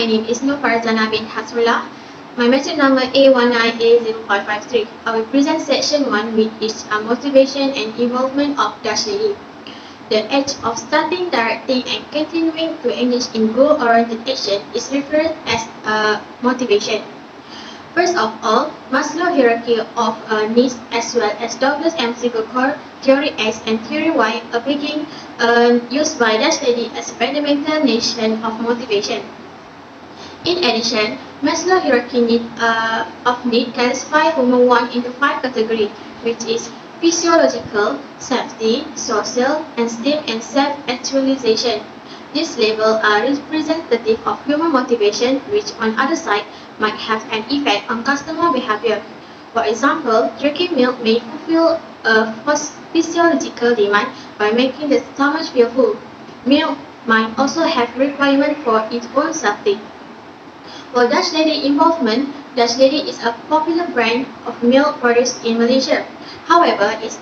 my name is Nur Farzana bin Hasrullah. My metric number A19A0553. I will present section 1, which is motivation and involvement of Dutch lady. The act of starting, directing, and continuing to engage in goal-oriented action is referred as motivation. First of all, Maslow's hierarchy of needs as well as Douglas M. Core Theory X and Theory Y are being used by Dutch lady as fundamental notion of motivation. In addition, Maslow's hierarchy of need classifies human want into 5 categories, which is physiological, safety, social, esteem, and self-actualization. These labels are representative of human motivation, which on other side might have an effect on customer behavior. For example, drinking milk may fulfill a physiological demand by making the stomach feel full. Milk might also have requirement for its own safety. For Dutch lady involvement, Dutch lady is a popular brand of milk produced in Malaysia. However, its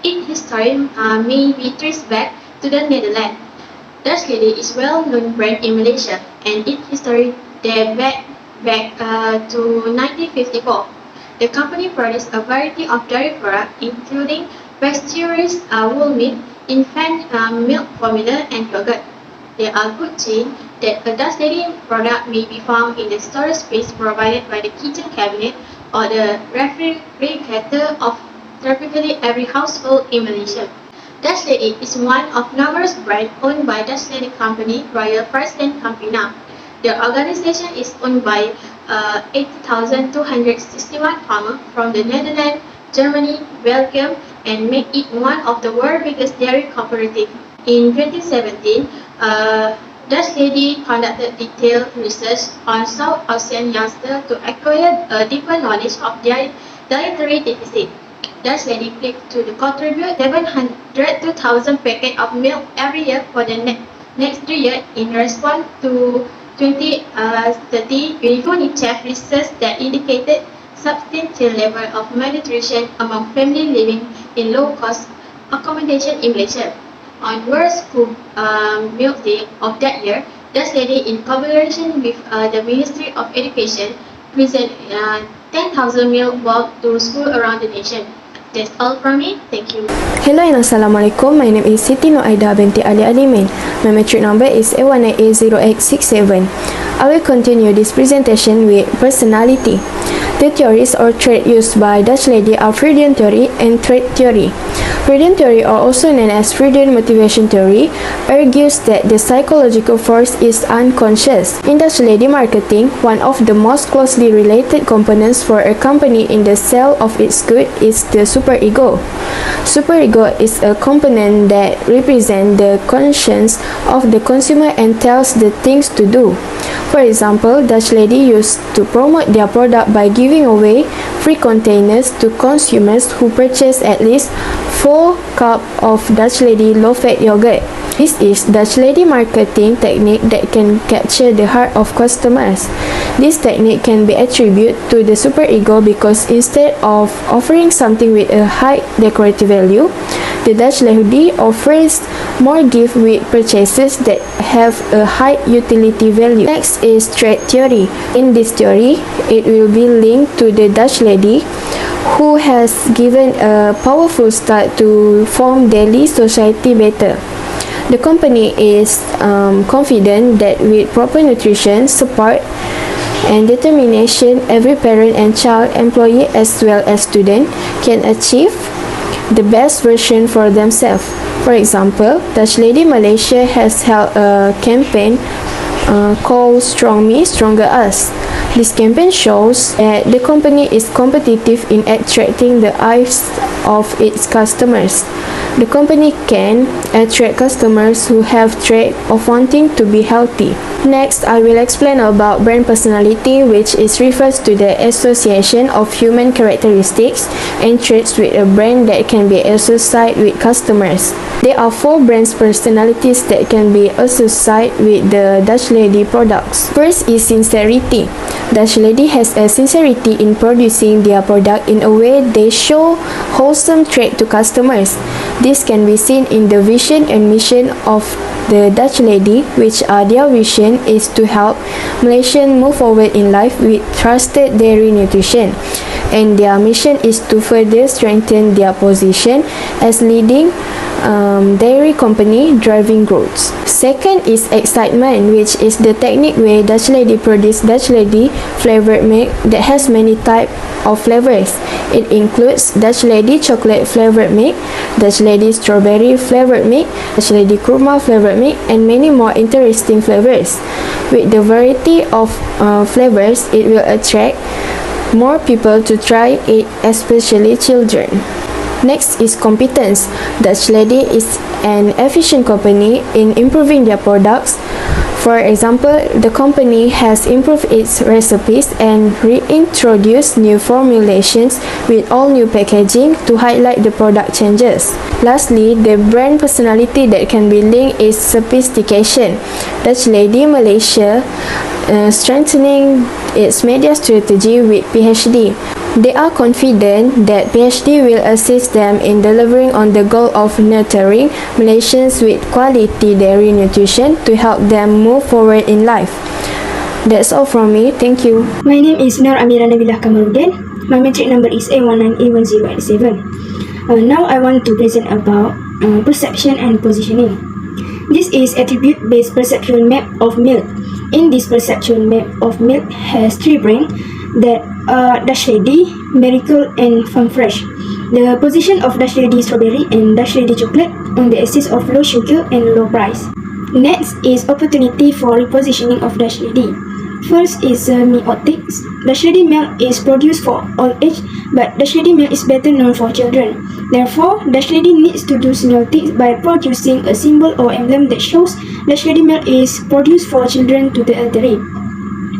history may be traced back to the Netherlands. Dutch lady is a well-known brand in Malaysia, and its history dates back to 1954. The company produced a variety of dairy products, including pasteurized wool milk, infant milk formula, and yogurt. There are good chances that a Dutch lady product may be found in the storage space provided by the kitchen cabinet or the refrigerator of practically every household in Malaysia. Dutch lady is one of numerous brands owned by Dutch lady company Royal Friesland Campina. The organization is owned by 80,261 farmers from the Netherlands, Germany, Belgium, and make it one of the world's biggest dairy cooperatives. In 2017, Dutch lady conducted detailed research on South Asian youngsters to acquire a deeper knowledge of their dietary deficit. Dutch lady pledged to contribute 700 to 1,000 packets of milk every year for the next 3 years in response to 2030 UNICEF research that indicated substantial level of malnutrition among families living in low-cost accommodation in Malaysia. On World School Milk Day of that year, Dutch lady, in collaboration with the Ministry of Education, presented 10,000 milk bottles to schools around the nation. That's all from me. Thank you. Hello and Assalamualaikum. My name is Siti Noaida binti Ali Alimin. My metric number is A19A0867. I will continue this presentation with personality. The theories or traits used by Dutch lady are Freudian theory and trait theory. Freudian theory, or also known as Freudian motivation theory, argues that the psychological force is unconscious. In Dutch lady marketing, one of the most closely related components for a company in the sale of its good is the superego. Superego is a component that represents the conscience of the consumer and tells the things to do. For example, Dutch lady used to promote their product by giving away free containers to consumers who purchase at least 4 cups of Dutch lady low-fat yogurt. This is Dutch lady marketing technique that can capture the heart of customers. This technique can be attributed to the superego because instead of offering something with a high decorative value, the Dutch lady offers more gifts with purchases that have a high utility value. Next is trait theory. In this theory, it will be linked to the Dutch lady who has given a powerful start to form daily society better. The company is confident that with proper nutrition, support, and determination, every parent and child, employee as well as student can achieve the best version for themselves. For example, Dutch lady Malaysia has held a campaign called Strong Me, Stronger Us. This campaign shows that the company is competitive in attracting the eyes of its customers. The company can attract customers who have trait of wanting to be healthy. Next, I will explain about brand personality, which is refers to the association of human characteristics and traits with a brand that can be associated with customers. There are 4 brand personalities that can be associated with the Dutch lady products. First is sincerity. Dutch lady has a sincerity in producing their product in a way they show wholesome trait to customers. This can be seen in the vision and mission of the Dutch lady, which their vision is to help Malaysians move forward in life with trusted dairy nutrition, and their mission is to further strengthen their position as leading dairy company driving growth. Second is excitement, which is the technique where Dutch lady produce Dutch lady flavored milk that has many types of flavors. It includes Dutch lady chocolate flavored milk, Dutch lady strawberry flavored milk, Dutch lady kurma flavored milk, and many more interesting flavors. With the variety of flavors, it will attract more people to try it, especially children. Next is competence. Dutch lady is an efficient company in improving their products. For example, the company has improved its recipes and reintroduced new formulations with all new packaging to highlight the product changes. Lastly, the brand personality that can be linked is sophistication. Dutch lady Malaysia strengthening its media strategy with PhD. They are confident that PhD will assist them in delivering on the goal of nurturing Malaysians with quality dairy nutrition to help them move forward in life. That's all from me. Thank you. My name is Nur Amira Nabilah Kamaruddin. My matric number is A19A1087. Now I want to present about perception and positioning. This is attribute-based perceptual map of milk. In this perceptual map of milk has three brands that are Dutch Lady, Miracle, and Farm Fresh. The position of Dutch Lady Strawberry and Dutch Lady Chocolate on the axis of low sugar and low price. Next is opportunity for repositioning of Dutch Lady. First is meiotics. Dutch Lady milk is produced for all age, but Dutch Lady milk is better known for children. Therefore, Dutch Lady needs to do semiotics by producing a symbol or emblem that shows Dutch Lady milk is produced for children to the elderly.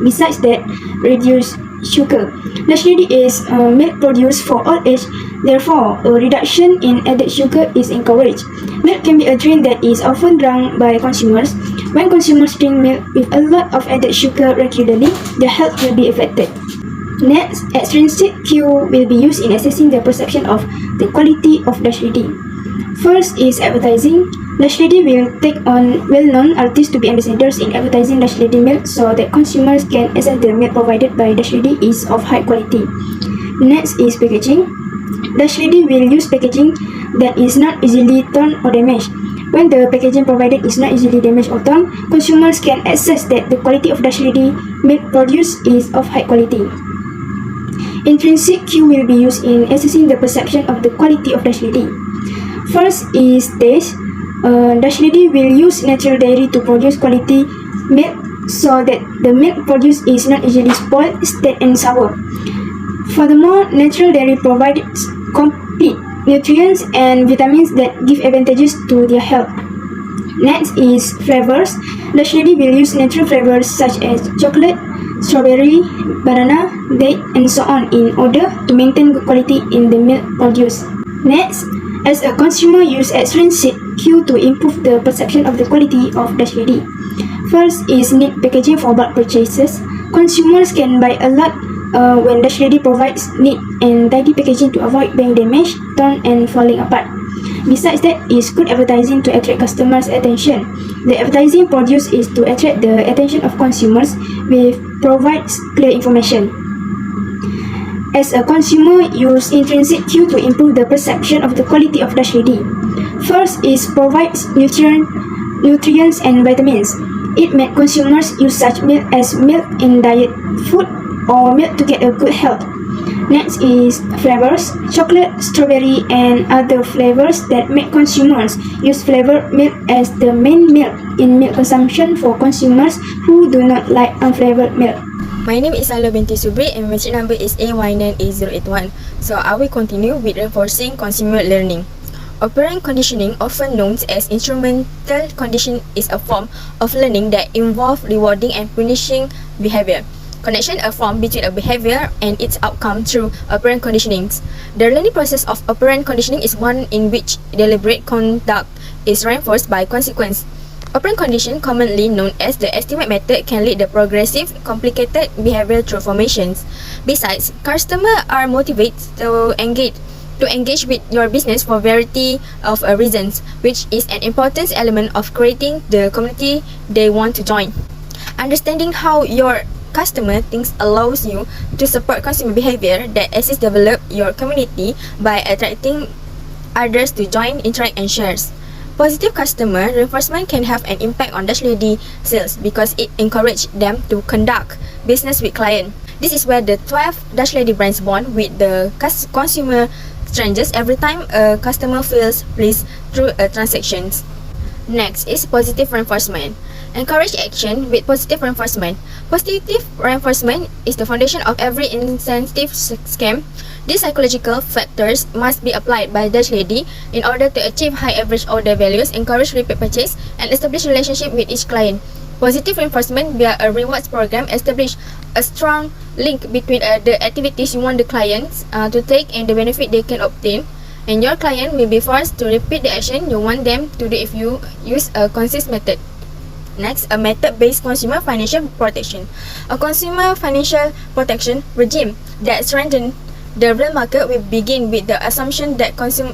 Besides that, reduce sugar. Dutch Lady is milk produced for all age, therefore a reduction in added sugar is encouraged. Milk can be a drink that is often drunk by consumers. When consumers drink milk with a lot of added sugar regularly, their health will be affected. Next, extrinsic cue will be used in assessing the perception of the quality of Dutch Lady. First is advertising. Dutch Lady will take on well-known artists to be ambassadors in advertising Dutch Lady milk so that consumers can assess the milk provided by Dutch Lady is of high quality. Next is packaging. Dutch Lady will use packaging that is not easily torn or damaged. When the packaging provided is not easily damaged or torn, consumers can assess that the quality of Dutch Lady milk produced is of high quality. Intrinsic cue will be used in assessing the perception of the quality of Dutch Lady. First is taste. Dutch Lady will use natural dairy to produce quality milk so that the milk produced is not easily spoiled, stale, and sour. Furthermore, natural dairy provides complete nutrients and vitamins that give advantages to their health. Next is flavors. Dutch Lady will use natural flavors such as chocolate, strawberry, banana, date, and so on in order to maintain good quality in the milk produced. Next, as a consumer, use extrinsic cue to improve the perception of the quality of Dutch Lady. First is neat packaging for bulk purchases. Consumers can buy a lot when Dutch Lady provides neat and tidy packaging to avoid being damaged, torn, and falling apart. Besides that is good advertising to attract customers' attention. The advertising produced is to attract the attention of consumers with provides clear information. As a consumer, use intrinsic cue to improve the perception of the quality of Dutch Lady. First is provides nutrients and vitamins. It makes consumers use such milk as milk in diet food or milk to get a good health. Next is flavors. Chocolate, strawberry, and other flavors that make consumers use flavored milk as the main milk in milk consumption for consumers who do not like unflavored milk. My name is Alua binti Subri and my matric number is AY9A081. So I will continue with reinforcing consumer learning. Operant conditioning, often known as instrumental conditioning, is a form of learning that involves rewarding and punishing behavior. Connection are formed between a behavior and its outcome through operant conditioning. The learning process of operant conditioning is one in which deliberate conduct is reinforced by consequence. Operant condition, commonly known as the estimate method, can lead to progressive, complicated behavior through formations. Besides, customers are motivated to engage to engage with your business for variety of reasons, which is an important element of creating the community they want to join. Understanding how your customer thinks allows you to support consumer behavior that assists develop your community by attracting others to join, interact, and shares. Positive customer reinforcement can have an impact on Dash Lady sales because it encourages them to conduct business with clients. This is where the 12 Dash Lady brands bond with the consumer strangers every time a customer feels pleased through a transaction. Next is positive reinforcement. Encourage action with positive reinforcement. Positive reinforcement is the foundation of every incentive scheme. These psychological factors must be applied by Dash Lady in order to achieve high average order values, encourage repeat purchase, and establish relationship with each client. Positive reinforcement via a rewards program establish a strong link between the activities you want the clients to take and the benefit they can obtain. And your client will be forced to repeat the action you want them to do if you use a consistent method. Next, a method-based consumer financial protection. A consumer financial protection regime that strengthens the real market will begin with the assumption that consumer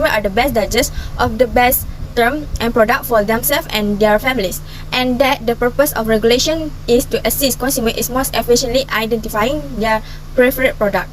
are the best judges of the best term and product for themselves and their families, and that the purpose of regulation is to assist consumers in most efficiently identifying their preferred product.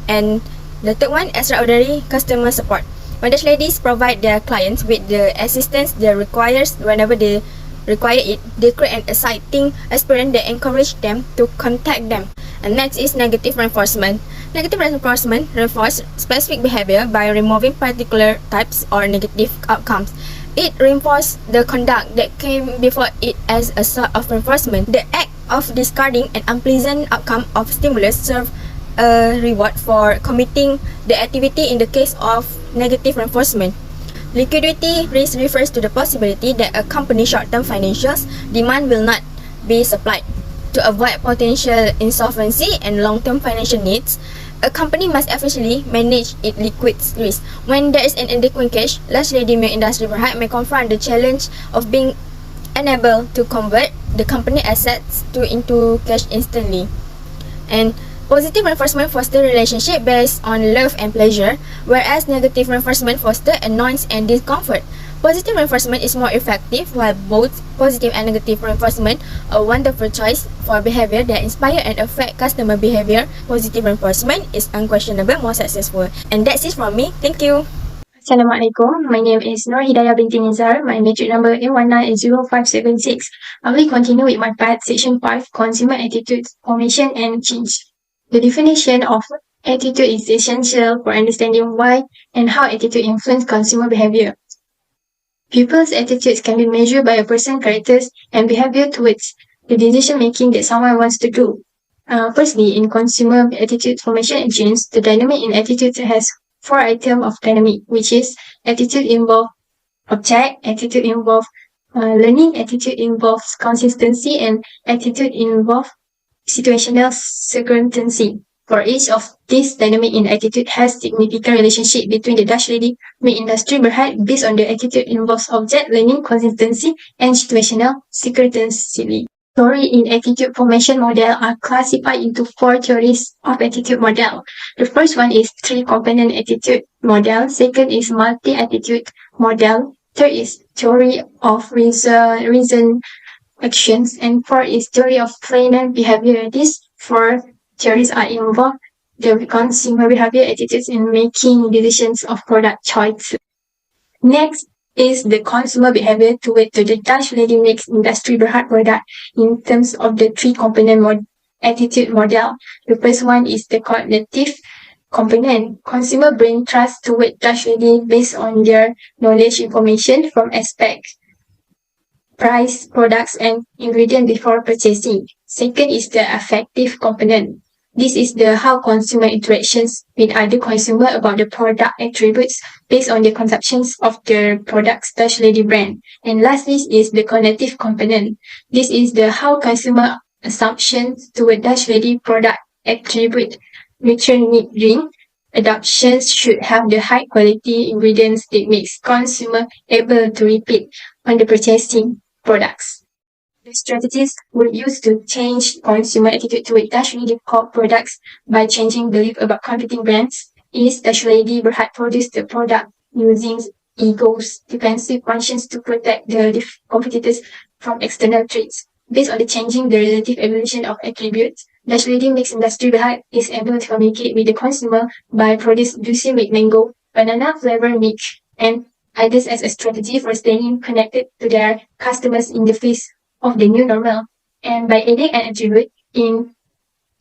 And the third one, extraordinary customer support. When Dash Ladies provide their clients with the assistance they require whenever they require it, they create an exciting experience that encourage them to contact them. And next is negative reinforcement. Negative reinforcement reinforces specific behavior by removing particular types or negative outcomes. It reinforces the conduct that came before it as a sort of reinforcement. The act of discarding an unpleasant outcome of stimulus serves a reward for committing the activity in the case of negative reinforcement. Liquidity risk refers to the possibility that a company's short-term financial demand will not be supplied. To avoid potential insolvency and long-term financial needs, a company must efficiently manage its liquid risk. When there is an inadequate cash, Dash Lady Milk Industry Berhad may confront the challenge of being unable to convert the company assets into cash instantly. And positive reinforcement fosters relationship based on love and pleasure, whereas negative reinforcement fosters annoyance and discomfort. Positive reinforcement is more effective, while both positive and negative reinforcement are a wonderful choice for behavior that inspire and affect customer behavior. Positive reinforcement is unquestionably more successful. And that's it from me. Thank you. Assalamualaikum. My name is Nur Hidayah binti Nizar. My matric number A190576. I will continue with my part, section 5, consumer attitude, formation and change. The definition of attitude is essential for understanding why and how attitude influence consumer behavior. People's attitudes can be measured by a person's characters and behavior towards the decision-making that someone wants to do. Firstly, in consumer attitude formation and change, the dynamic in attitude has 4 items of dynamic, which is attitude involve object, attitude involve learning, attitude involves consistency, and attitude involve situational circumstancy. For each of these dynamic in attitude has significant relationship between the Dash Lady Milk Industry Berhad based on the attitude involves object, learning, consistency, and situational circumstancy. Theory in attitude formation model are classified into 4 theories of attitude model. The first one is 3-component attitude model. Second is multi-attitude model. Third is theory of reason actions. And fourth is theory of planar behavior. These 4 theories are involved the consumer behavior attitudes in making decisions of product choice. Next is the consumer behavior toward the Dash Lady Milk Industry Berhad product in terms of the 3-component attitude model. The first one is the cognitive component. Consumer brain trust toward Dash Lady based on their knowledge information from aspects, price, products, and ingredients before purchasing. Second is the affective component. This is the how consumer interactions with other consumer about the product attributes based on the consumptions of the product's Dash Lady brand. And lastly is the cognitive component. This is the how consumer assumptions toward Dash Lady product attribute, nutrient drink, adoptions should have the high quality ingredients that makes consumer able to repeat on the purchasing products. The strategies were used to change consumer attitude toward Dash Lady products by changing belief about competing brands, is Dash Lady Berhad produced the product using ego's defensive functions to protect the competitors from external threats. Based on the changing the relative evolution of attributes, Dash Lady Mix Industry Berhad is able to communicate with the consumer by producing juicy with mango, banana flavor mix, and others as a strategy for staying connected to their customers in the face of the new normal. And by adding an attribute in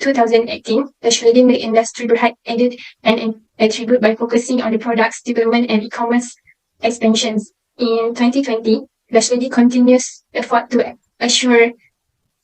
2018, Dash Lady Milk Industry Berhad added an attribute by focusing on the product's development and e-commerce expansions. In 2020, Dash Lady continues effort to assure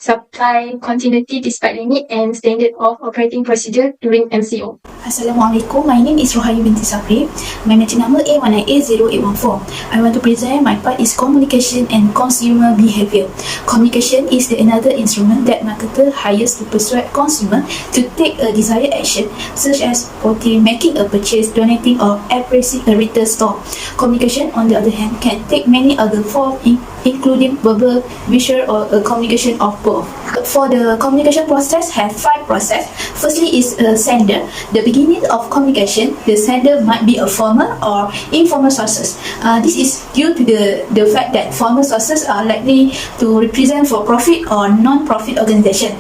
supply continuity despite limit and standard of operating procedure during MCO. Assalamualaikum, my name is Rohayu binti Safri. My metric number A1980814. I want to present my part is communication and consumer behavior. Communication is another instrument that marketer hires to persuade consumer to take a desired action, such as making a purchase, donating, or appraising a retail store. Communication, on the other hand, can take many other forms, including verbal, visual, or a combination of both. For the communication process, have 5 processes. Firstly is a sender. The beginning of communication, the sender might be a formal or informal sources. This is due to the fact that formal sources are likely to represent for profit or non-profit organization.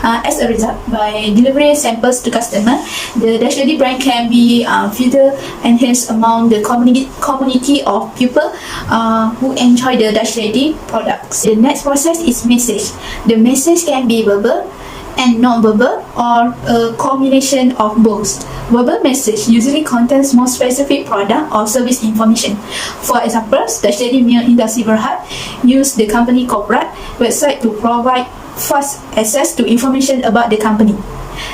As a result, by delivering samples to customer, the Dash Lady brand can be further enhanced among the community of people who enjoy the Dash Lady products. The next process is message. The message can be verbal and non-verbal or a combination of both. Verbal message usually contains more specific product or service information. For example, Dash Lady Milk Industry Berhad use the company corporate website to provide fast access to information about the company.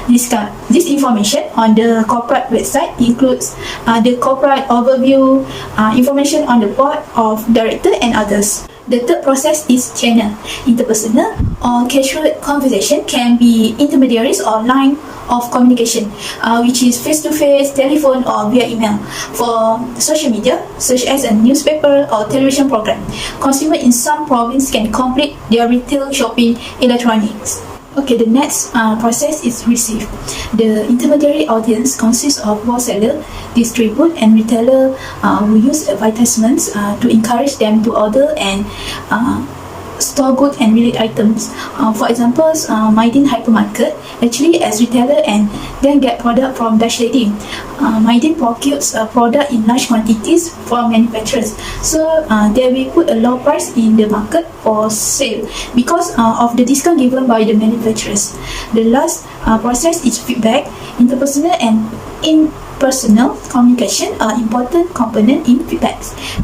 This information on the corporate website includes the corporate overview, information on the board of director and others. The third process is channel. Interpersonal or casual conversation can be intermediaries or line of communication, which is face-to-face, telephone, or via email. For social media, such as a newspaper or television program, consumers in some provinces can complete their retail shopping electronics. Okay, the next process is receive. The intermediary audience consists of wholesaler, distributor, and retailer who use advertisements to encourage them to order and store goods and related items. For example, Maidin Hypermarket actually as retailer and then get product from Dash Lady. Maidin procures a product in large quantities from manufacturers, so they will put a low price in the market for sale because of the discount given by the manufacturers. The last process is feedback. Interpersonal and personal communication are important component in feedback.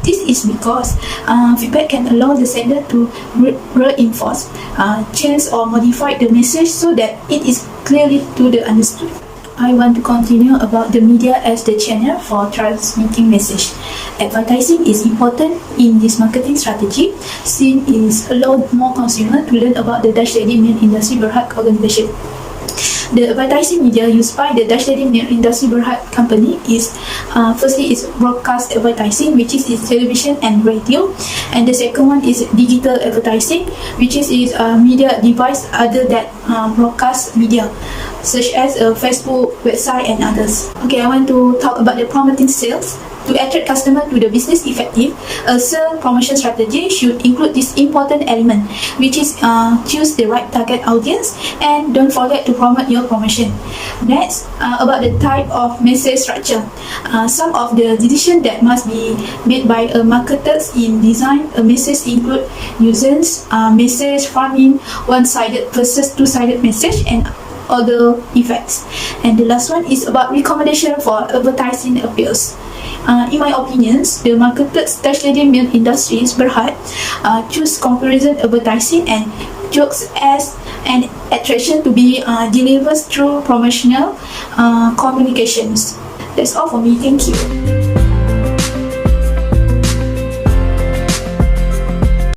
This is because feedback can allow the sender to reinforce, change or modify the message so that it is clearly to the understood. I want to continue about the media as the channel for transmitting message. Advertising is important in this marketing strategy since it allows more consumers to learn about the Dash Lady Milk Industry Berhad organization. The advertising media used by the Dash Lady Milk Industry Berhad company is firstly is broadcast advertising, which is television and radio, and the second one is digital advertising, which is media device other than broadcast media, such as Facebook, website, and others. Okay, I want to talk about the promoting sales. To attract customers to the business effective, a sales promotion strategy should include this important element, which is choose the right target audience and don't forget to promote your promotion. Next, about the type of message structure. Some of the decisions that must be made by a marketers in design a message include nuisance, message farming, one-sided versus two-sided message, and other effects. And the last one is about recommendation for advertising appeals. In my opinions, the marketed Dash Lady Milk Industries Berhad choose comparison advertising and jokes as an attraction to be delivered through promotional communications. That's all for me. Thank you.